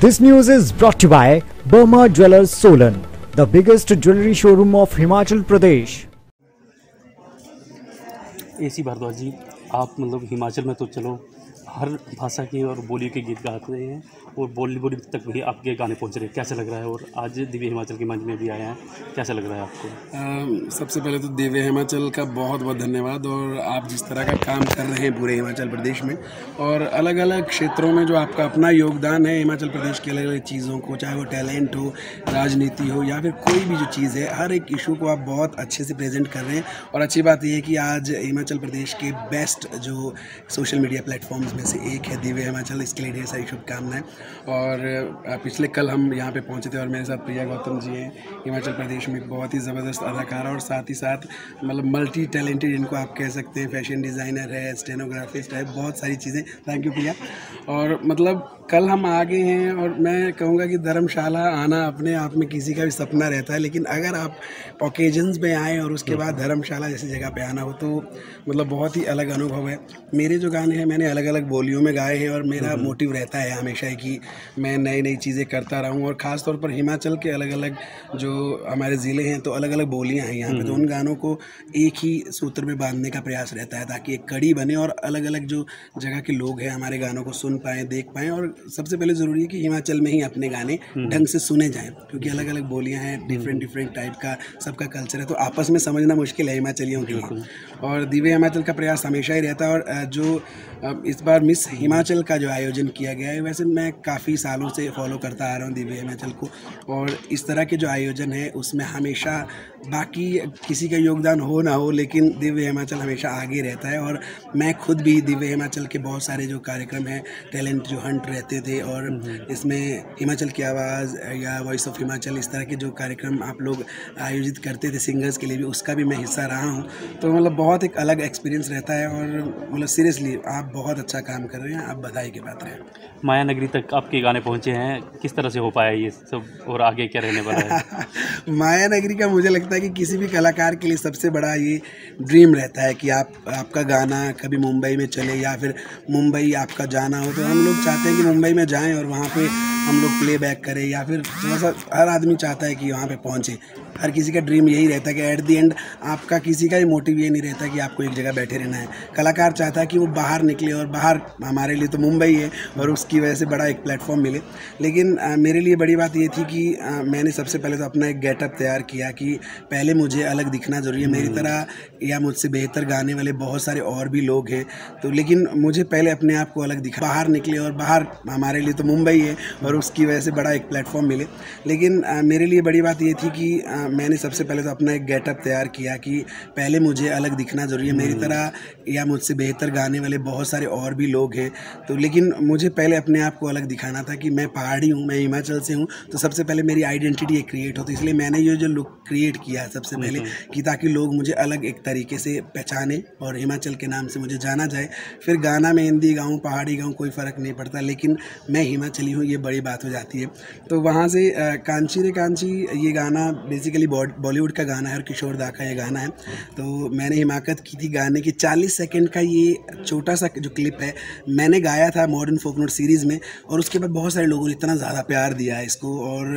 This news is brought to you by Burma Jewelers Solan, the biggest jewelry showroom of Himachal Pradesh. AC Bhardwaj जी, आप मतलब हिमाचल में तो चलो हर भाषा के और बोली के गीत गाते हैं और बॉलीवुड तक भी आपके गाने पहुंच रहे हैं, कैसा लग रहा है? और आज दिव्य हिमाचल के मंच में भी आए हैं, कैसा लग रहा है आपको? सबसे पहले तो दिव्य हिमाचल का बहुत बहुत धन्यवाद। और आप जिस तरह का काम कर रहे हैं पूरे हिमाचल प्रदेश में और अलग अलग क्षेत्रों में जो आपका अपना योगदान है हिमाचल प्रदेश की अलग अलग चीज़ों को, चाहे वो टैलेंट हो, राजनीति हो या फिर कोई भी जो चीज़ है, हर एक इशू को आप बहुत अच्छे से प्रेजेंट कर रहे हैं। और अच्छी बात यह है कि आज हिमाचल प्रदेश के बेस्ट जो सोशल मीडिया प्लेटफॉर्म्स में से एक है दिव्य हिमाचल, इसके लिए ढेर सारी शुभकामनाएं। और पिछले कल हम यहाँ पे पहुँचे थे और मेरे साथ प्रिया गौतम जी हैं, हिमाचल प्रदेश में बहुत ही ज़बरदस्त अदाकारा और साथ ही साथ मतलब मल्टी टैलेंटेड इनको आप कह सकते हैं, फैशन डिज़ाइनर है, स्टेनोग्राफिस्ट है, बहुत सारी चीज़ें। थैंक यू प्रिया। और मतलब कल हम आ गए हैं और मैं कहूँगा कि धर्मशाला आना अपने आप में किसी का भी सपना रहता है, लेकिन अगर आप ओकेजन्स में आएँ और उसके बाद धर्मशाला जैसी जगह पे आना हो तो मतलब बहुत ही अलग अनुभव है। मेरे जो गाने हैं मैंने अलग अलग बोलियों में गाए हैं और मेरा मोटिव रहता है हमेशा ही कि मैं नई नई चीज़ें करता रहूँ। और ख़ास तौर पर हिमाचल के अलग अलग जो हमारे ज़िले हैं तो अलग अलग बोलियाँ हैं यहाँ पे, तो उन गानों को एक ही सूत्र में बांधने का प्रयास रहता है ताकि एक कड़ी बने और अलग अलग जो जगह के लोग हैं हमारे गानों को सुन पाएँ, देख पाएँ। और सबसे पहले ज़रूरी है कि हिमाचल में ही अपने गाने ढंग से सुने जाएँ, क्योंकि अलग अलग बोलियाँ हैं, डिफरेंट टाइप का सबका कल्चर है, तो आपस में समझना मुश्किल है हिमाचलियों के लिए। और दिव्य हिमाचल का प्रयास हमेशा ही रहता है। और जो इस बार मिस हिमाचल का जो आयोजन किया गया है, वैसे मैं काफ़ी सालों से फॉलो करता आ रहा हूँ दिव्य हिमाचल को, और इस तरह के जो आयोजन है उसमें हमेशा बाकी किसी का योगदान हो ना हो लेकिन दिव्य हिमाचल हमेशा आगे रहता है। और मैं खुद भी दिव्य हिमाचल के बहुत सारे जो कार्यक्रम हैं, टैलेंट जो हंट रहते थे और इसमें हिमाचल की आवाज़ या वॉइस ऑफ हिमाचल, इस तरह के जो कार्यक्रम आप लोग आयोजित करते थे सिंगर्स के लिए भी, उसका भी मैं हिस्सा रहा हूँ। तो मतलब बहुत एक अलग एक्सपीरियंस रहता है और मतलब सीरियसली आप बहुत अच्छा काम कर रहे हैं, आप बधाई के पात्र हैं। माया नगरी तक आपके गाने पहुंचे हैं, किस तरह से हो पाया ये सब और आगे क्या रहने वाला है? माया नगरी का मुझे लगता है कि किसी भी कलाकार के लिए सबसे बड़ा ये ड्रीम रहता है कि आपका गाना कभी मुंबई में चले या फिर मुंबई आपका जाना हो, तो हम लोग चाहते हैं कि मुंबई में जाएं और वहाँ पे हम लोग प्लेबैक करें, या फिर थोड़ा सा हर आदमी चाहता है कि वहाँ पे पहुँचे। हर किसी का ड्रीम यही रहता है कि एट द एंड आपका किसी का ही मोटिव ये नहीं रहता कि आपको एक जगह बैठे रहना है। कलाकार चाहता है कि वो बाहर निकले, और बाहर हमारे लिए तो मुंबई है और उसकी वजह से बड़ा एक प्लेटफॉर्म मिले। लेकिन मेरे लिए बड़ी बात ये थी कि मैंने सबसे पहले तो अपना एक गेटअप तैयार किया कि पहले मुझे अलग दिखना ज़रूरी है। मेरी तरह या मुझसे बेहतर गाने वाले बहुत सारे और भी लोग हैं, तो लेकिन मुझे पहले अपने आप को अलग दिखा, बाहर निकले, और बाहर हमारे लिए तो मुंबई है और उसकी वजह से बड़ा एक प्लेटफॉर्म मिले। लेकिन मेरे लिए बड़ी बात ये थी कि मैंने सबसे पहले तो अपना एक गेटअप तैयार किया कि पहले मुझे अलग दिखना ज़रूरी है। मेरी तरह या मुझसे बेहतर गाने वाले बहुत सारे और भी लोग हैं, तो लेकिन मुझे पहले अपने आप को अलग दिखाना था कि मैं पहाड़ी हूँ, मैं हिमाचल से हूँ, तो सबसे पहले मेरी आइडेंटिटी एक क्रिएट हो। तो इसलिए मैंने ये जो लुक क्रिएट किया है सबसे पहले कि ताकि लोग मुझे अलग एक तरीके से पहचाने और हिमाचल के नाम से मुझे जाना जाए। फिर गाना में हिंदी गाऊँ, पहाड़ी गाऊँ, कोई फ़र्क नहीं पड़ता, लेकिन मैं हिमाचली हूँ, ये बड़ी बात हो जाती है। तो वहाँ से कांची रे कांची ये गाना बेसिकली बॉलीवुड का गाना है और किशोर दा का ये गाना है। तो मैंने हिमाकत की थी गाने की 40 सेकंड का ये छोटा सा जो क्लिप है मैंने गाया था मॉडर्न फोक नोट सीरीज़ में, और उसके बाद बहुत सारे लोगों ने इतना ज़्यादा प्यार दिया है इसको, और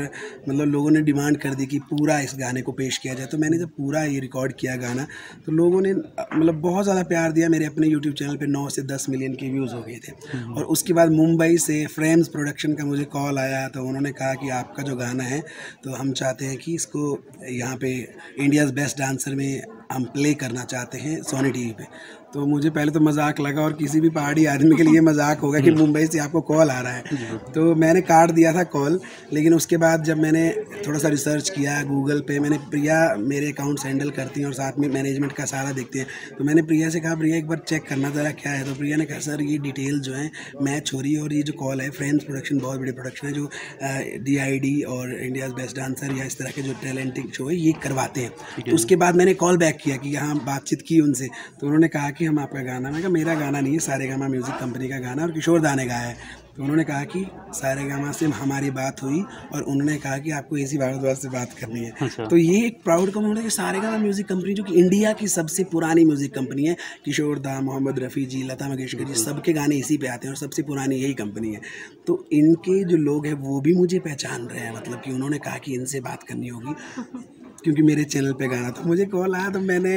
मतलब लोगों ने डिमांड कर दी कि पूरा इस गाने को पेश किया जाए। तो मैंने जब पूरा ये रिकॉर्ड किया गाना तो लोगों ने मतलब बहुत ज़्यादा प्यार दिया। मेरे अपने यूट्यूब चैनल पर 9 से 10 मिलियन के व्यूज़ हो गए थे। और उसके बाद मुंबई से फ्रेम्स प्रोडक्शन का मुझे कॉल आया, तो उन्होंने कहा कि आपका जो गाना है तो हम चाहते हैं कि इसको यहाँ पे इंडियाज़ बेस्ट डांसर में हम प्ले करना चाहते हैं सोनी टीवी पे। तो मुझे पहले तो मजाक लगा, और किसी भी पहाड़ी आदमी के लिए मजाक होगा कि मुंबई से आपको कॉल आ रहा है, तो मैंने काट दिया था कॉल। लेकिन उसके बाद जब मैंने थोड़ा सा रिसर्च किया गूगल पे, मैंने प्रिया मेरे अकाउंट्स हैंडल करती हैं और साथ में मैनेजमेंट का सारा देखते हैं, तो मैंने प्रिया से कहा प्रिया एक बार चेक करना ज़रा क्या है। तो प्रिया ने कहा सर ये डिटेल जो है मैच हो रही है, और ये जो कॉल है फ्रेंड्स प्रोडक्शन बहुत बड़ी प्रोडक्शन है जो DID और इंडियाज़ बेस्ट डांसर या इस तरह के जो टैलेंटिंग शो है ये करवाते हैं। तो उसके बाद मैंने कॉल बैक किया कि यहाँ बातचीत की उनसे, तो उन्होंने कहा कि हम आपका गाना, मैं कहा मेरा गाना नहीं है, सारेगामा म्यूज़िक कंपनी का गाना और किशोर दा ने गाया है। तो उन्होंने कहा कि सारेगामा से हमारी बात हुई और उन्होंने कहा कि आपको एसी भारद्वाज से बात करनी है। अच्छा। तो ये एक प्राउड का मोमेंट है कि सारेगामा म्यूज़िक कंपनी जो कि इंडिया की सबसे पुरानी म्यूज़िक कंपनी है, किशोर दा, मोहम्मद रफ़ी जी, लता मंगेशकर जी, सबके गाने इसी पे आते हैं और सबसे पुरानी यही कंपनी है। तो इनके जो लोग हैं वो भी मुझे पहचान रहे हैं, मतलब कि उन्होंने कहा कि इनसे बात करनी होगी क्योंकि मेरे चैनल पे गाना। तो मुझे कॉल आया तो मैंने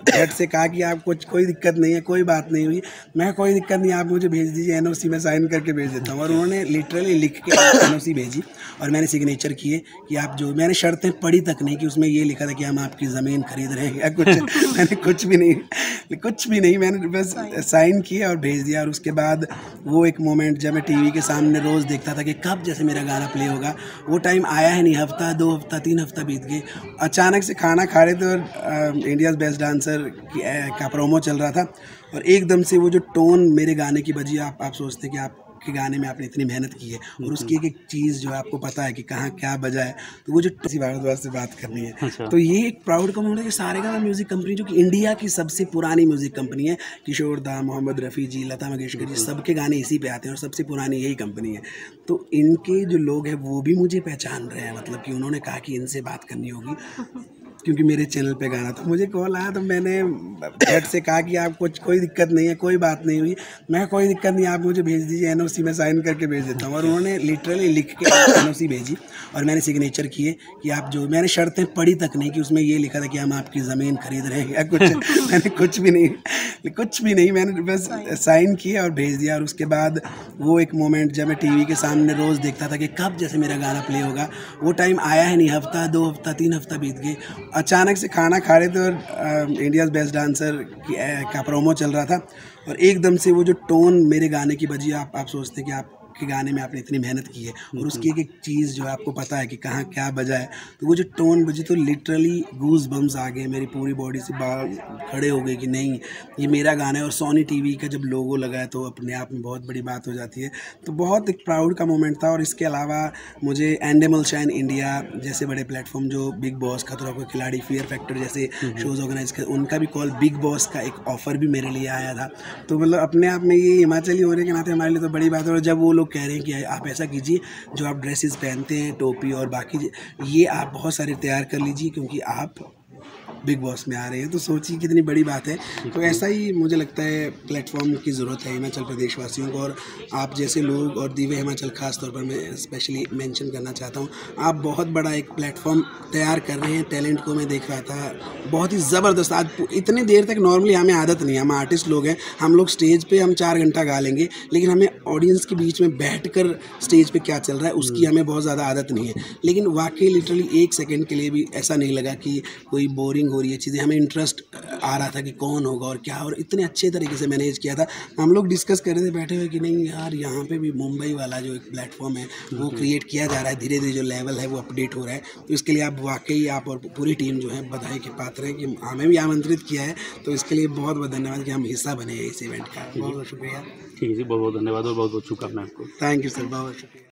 झट से कहा कि आप कोई दिक्कत नहीं है, कोई बात नहीं हुई, मैं कोई दिक्कत नहीं, आप मुझे भेज दीजिए, एनओसी में साइन करके भेज देता हूँ। और उन्होंने लिटरली लिख के एनओसी भेजी और मैंने सिग्नेचर किए कि आप जो, मैंने शर्तें पढ़ी तक नहीं कि उसमें ये लिखा था कि हम आपकी ज़मीन खरीद रहे हैं या कुछ। मैंने कुछ भी नहीं, मैंने बस साइन किए और भेज दिया। और उसके बाद वो एक मोमेंट जब मैं टीवी के सामने रोज़ देखता था कि कब जैसे मेरा गाना प्ले होगा, वो टाइम आया है नहीं। हफ्ता, 2 हफ्ता, 3 हफ्ता बीत गए। अचानक से खाना खा रहे थे और इंडियाज़ बेस्ट डांसर का प्रोमो चल रहा था और एकदम से वो जो टोन मेरे गाने की बजी, आप सोचते हैं कि आपके गाने में आपने इतनी मेहनत की है और उसकी एक चीज़ जो है आपको पता है कि कहाँ क्या बजा है, तो वो जो एसी भारद्वाज से बात करनी है। अच्छा। तो ये एक प्राउड का मोमेंट है कि सारेगामा म्यूज़िक कंपनी जो कि इंडिया की सबसे पुरानी म्यूज़िक कंपनी है, किशोर दा, मोहम्मद रफ़ी जी, लता मंगेशकर जी, सबके गाने इसी पे आते हैं और सबसे पुरानी यही कंपनी है। तो इनके जो लोग हैं वो भी मुझे पहचान रहे हैं, मतलब कि उन्होंने कहा कि इनसे बात करनी होगी क्योंकि मेरे चैनल पे गाना। तो मुझे कॉल आया तो मैंने झट से कहा कि आप कोई दिक्कत नहीं है, कोई बात नहीं हुई, मैं कोई दिक्कत नहीं, आप मुझे भेज दीजिए, एनओसी में साइन करके भेज देता हूँ। और उन्होंने लिटरली लिख के एनओसी भेजी और मैंने सिग्नेचर किए कि आप जो, मैंने शर्तें पढ़ी तक नहीं कि उसमें ये लिखा था कि हम आपकी ज़मीन खरीद रहे हैं या कुछ। मैंने कुछ भी नहीं, मैंने बस साइन किए और भेज दिया। और उसके बाद वो एक मोमेंट जब मैं टीवी के सामने रोज़ देखता था कि कब जैसे मेरा गाना प्ले होगा, वो टाइम आया है नहीं। हफ्ता, 2 हफ्ता, 3 हफ्ता बीत गए। अचानक से खाना खा रहे थे और इंडियाज़ बेस्ट डांसर का प्रोमो चल रहा था और एकदम से वो जो टोन मेरे गाने की बजी, आप सोचते हैं कि आपके गाने में आपने इतनी मेहनत की है और उसकी एक चीज़ जो है आपको पता है कि कहाँ क्या बजा है, तो वो जो टोन बजी तो लिटरली गूज बम्स आ गए, मेरी पूरी बॉडी से बाल खड़े हो गए कि नहीं ये मेरा गाना है। और सोनी टीवी का जब लोगो लगा है तो अपने आप में बहुत बड़ी बात हो जाती है। तो बहुत एक प्राउड का मोमेंट था। और इसके अलावा मुझे एंडेमल शाइन इंडिया जैसे बड़े प्लेटफॉर्म, जो बिग बॉस, खतरों के खिलाड़ी, फियर फैक्टर जैसे शोज़ ऑर्गेनाइज कर, उनका भी कॉल, बिग बॉस का एक ऑफ़र भी मेरे लिए आया था। तो मतलब अपने आप में ये हिमाचली होने के नाते हमारे लिए तो बड़ी बात है। और जब वो लोग कह रहे हैं कि आप ऐसा कीजिए, जो आप ड्रेसेस पहनते हैं, टोपी और बाकी ये आप बहुत सारे तैयार कर लीजिए क्योंकि आप बिग बॉस में आ रहे हैं, तो सोचिए कितनी बड़ी बात है। तो ऐसा ही मुझे लगता है प्लेटफॉर्म की ज़रूरत है हिमाचल प्रदेश वासियों को। और आप जैसे लोग और दिव्य हिमाचल खास तौर पर मैं स्पेशली मेंशन करना चाहता हूँ, आप बहुत बड़ा एक प्लेटफॉर्म तैयार कर रहे हैं। टैलेंट को मैं देख रहा था, बहुत ही ज़बरदस्त। आज इतनी देर तक नॉर्मली हमें आदत नहीं है, हम आर्टिस्ट लोग हैं, हम लोग स्टेज पे हम 4 घंटा गा लेंगे, लेकिन हमें ऑडियंस के बीच में बैठकर स्टेज पे क्या चल रहा है उसकी हमें बहुत ज़्यादा आदत नहीं है। लेकिन वाकई लिटरली 1 सेकंड के लिए भी ऐसा नहीं लगा कि कोई बोरिंग हो रही है चीज़ें, हमें इंटरेस्ट आ रहा था कि कौन होगा और क्या, और इतने अच्छे तरीके से मैनेज किया था। हम लोग डिस्कस कर रहे थे बैठे हुए कि नहीं यार, यहाँ पे भी मुंबई वाला जो एक प्लेटफॉर्म है वो क्रिएट किया जा रहा है, धीरे धीरे जो लेवल है वो अपडेट हो रहा है। तो इसके लिए आप वाकई, आप और पूरी टीम जो है बधाई के पात्र हैं कि हमें भी आमंत्रित किया है। तो इसके लिए बहुत बहुत धन्यवाद कि हम हिस्सा बने हैं इस इवेंट का। बहुत बहुत शुक्रिया। ठीक है जी, बहुत बहुत धन्यवाद और बहुत बहुत शुभकामनाएं आपको। थैंक यू सर, बहुत शुक्रिया।